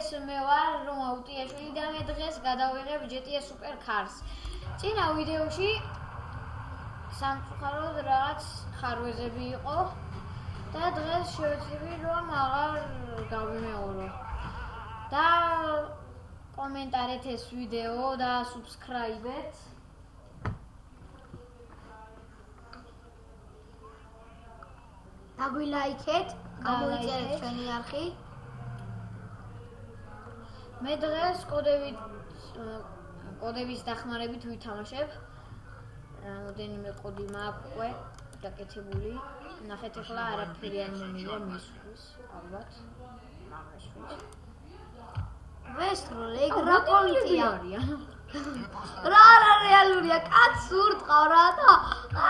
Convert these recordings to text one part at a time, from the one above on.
ეს მე ვარ რომა უტიაშვილი და მე დღეს გადავიღებ GTA Super Cars. წინა ვიდეოში სამწუხაროდ რაღაც ხარვეზები იყო და დღეს შევეცდები რომ აღარ გავიმეორო. და კომენტარეთ ეს ვიდეო და subscribe-ეთ. დაგვილაიქეთ, გამოიწერეთ ჩვენი არხი. მე დღეს კოდების დახმარებით ვითამაშებ. რამდენიმე კოდი მაქვს უკვე დაკეთებული. ნახეთ ახლა არაფერი არ მომივა მისთვის, ალბათ. მამაშვილს. ვესტრო ეგრაკონტია. რა რეალურია, კაცს ურტყავ რა და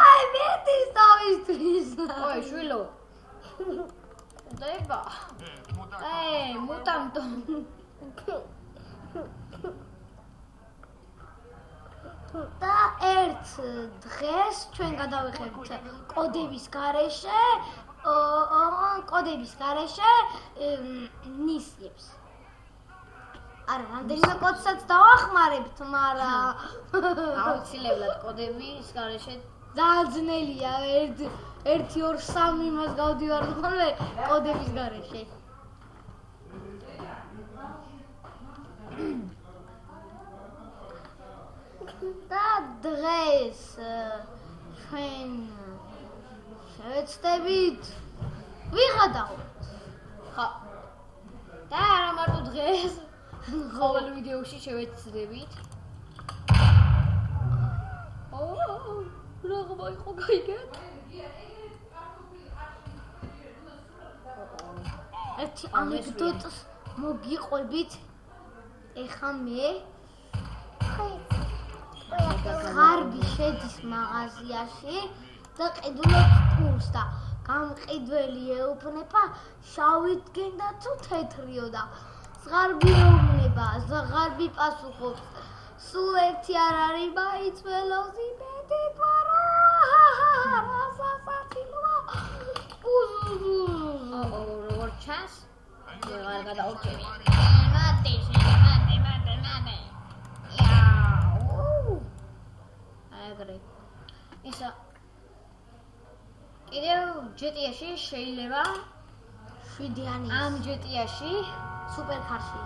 აი მეტის თავისთვის. ой, შვილო. დაიბა. მუტანტო. და ერთ დღეს ჩვენ გადავიხებთ კოდების გარეშე მისიებს. არა, რამდენიმე კოდსაც დავახმარებთ, მაგრამ აუცილებლად კოდების გარეშე ძალიან ძნელია. 1 2 3 იმას გავდივარ ხოლმე კოდების გარეშე. და დღეს ჩვენ შევეცდებით ვიღადავთ. ხო. და არა მარტო დღეს, ყოველ ვიდეოში შევეცდებით. რა იყო გაიგე? ერთი ანეკდოტს მოგიყვებით. ეხა მე ღარბი შედის მაღაზიაში და ყიდულობს ფულს და გამყიდველი ეუბნება შავით გენდა თუ თეთრიო და ზღარბი ეუბნება, ზღარბი პასუხობს სულ ერთი არ არის მაინც ველოზი მეტი პარო სასაცილოა. როგორ ჩანს? არ გადაურჩევი. აგრე. ისა კიდევ GTA-ში შეიძლება 7-იანი ამ GTA-ში Super Cars-ში.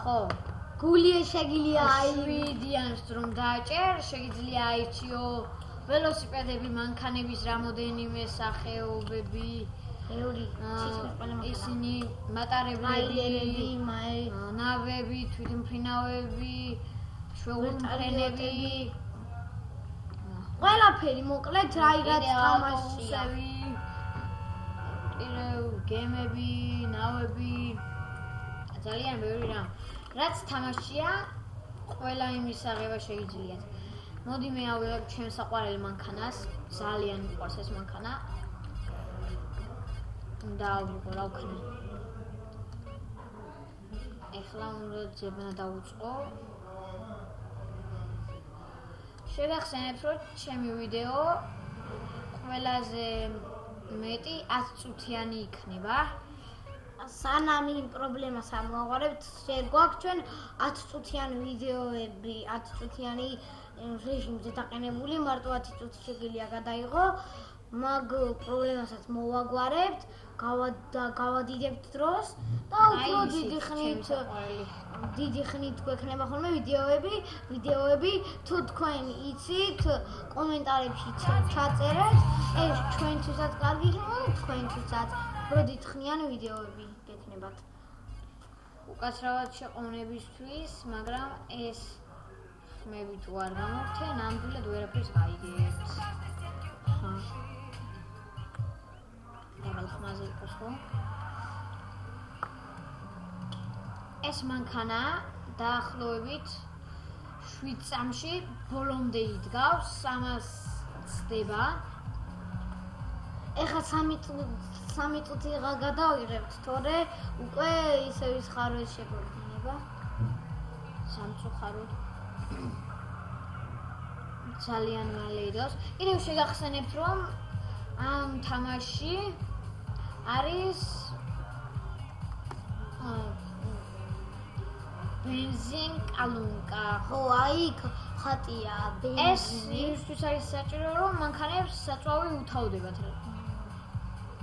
ხო. გული შეგილია აი 7-იანს რომ დააჭერ, შეგიძლია აირჩიო ველოსიპედები, მანქანების რამოდენიმე სახეობები. ისინი მატარებლები, ნავები, თვითმფრინავები, შვეულმფრენები. ყველაფერი მოკლედ რაიღაც თამაშია. გემები, ნავები, ძალიან ბევრი რამ. რაც თამაშია, ყველა იმის აღება შეგიძლიათ. მოდი მე ავიღებ ჩემს საყვარელ მანქანას, ძალიან მიყვარს ეს მანქანა. და ავიღო რა ვქნა. ეხლა უნდა ძებნა დავუწყო. შეგახსენებთ, რომ ჩემი ვიდეო ყველაზე მეტი 10 წუთიანი იქნება. სანამ იმ პრობლემას არ მოვაყარებთ, შეგვაქვს ჩვენ 10 წუთიანი ვიდეოები, 10 წუთიანი რეჟიმზე დაყენებული, მარტო 10 წუთი შეგიძლია გადაიღო. მაგ პრობლემასაც მოვაგვარებთ, გავადიდებთ დროს და უფრო დიდი ხნით გვექნება ხოლმე ვიდეოები, თუ თქვენ იცით, კომენტარებში ჩაწერეთ, ეს ჩვენთვისაც კარგი იქნება და თქვენთვისაც უფრო დიდხნიანი ვიდეოები გექნებათ. უკაცრავად შეყოვნებისთვის, მაგრამ ეს ხმები თუ არ გამორთე, ნამდვილად ვერაფერს გაიგებთ. ხმაზე იყოს ხო? ეს მანქანა დაახლოებით 7 წამში ბოლომდე იდგავს, 300 ცდება. ეხლა 3 წუთი გადავიღებთ, თორე უკვე ისევ ის ხარვეს შეგვექნება. სამწუხაროდ ძალიან მალე იდოს. კიდევ შეგახსენებთ, რომ ამ თამაში არის ბენზინ კალუნკა. ხო, აი ხატია ეს ბენზინი. იმისთვის არის საჭირო, რომ მანქანებს საწვავი უთავდებათ.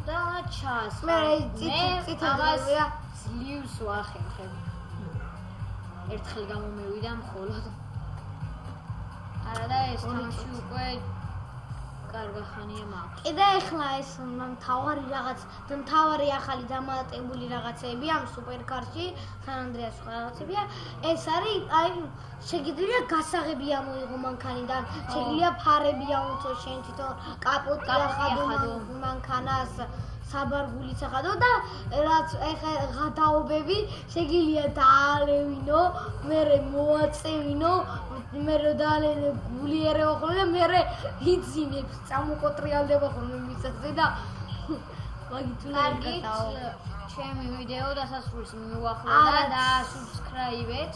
და ჩას. მე წითელია ძლივს ვახერხებ. ერთხელ გამომევიდა მხოლოდ. არა და ეს თამაში უკვე კარგი ხანია მაქვს. კიდე ახლა ეს მთავარი რაღაც და მთავარი ახალი დამატებული რაღაცები ამ სუპერკარში სან ანდრეას რაღაცებია. ეს არის აი შეგიძლია გასაღები ამოიღო მანქანიდან, შეგიძლია ფარები აუწო შენ თვითონ კაპოტი ახადო მანქანას საბარგულიც ახადო და რაც ეხა გადაობები შეგიძლია დაალევინო, მერე მოაწევინო, მერე დაალენე გულიერეო ხოლმე, მერე იძინებს, წამოკოტრიალდება ხოლმე მისაზე და მაგით უნდა გადაო. ჩემი ვიდეო დასასრულს მიუახლოვდა და subscribe-ეთ.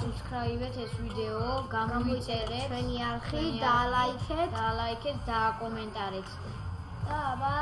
subscribe-ეთ ეს ვიდეო, გამოიწერეთ ჩვენი არხი და ლაიქეთ და კომენტარით. და აბა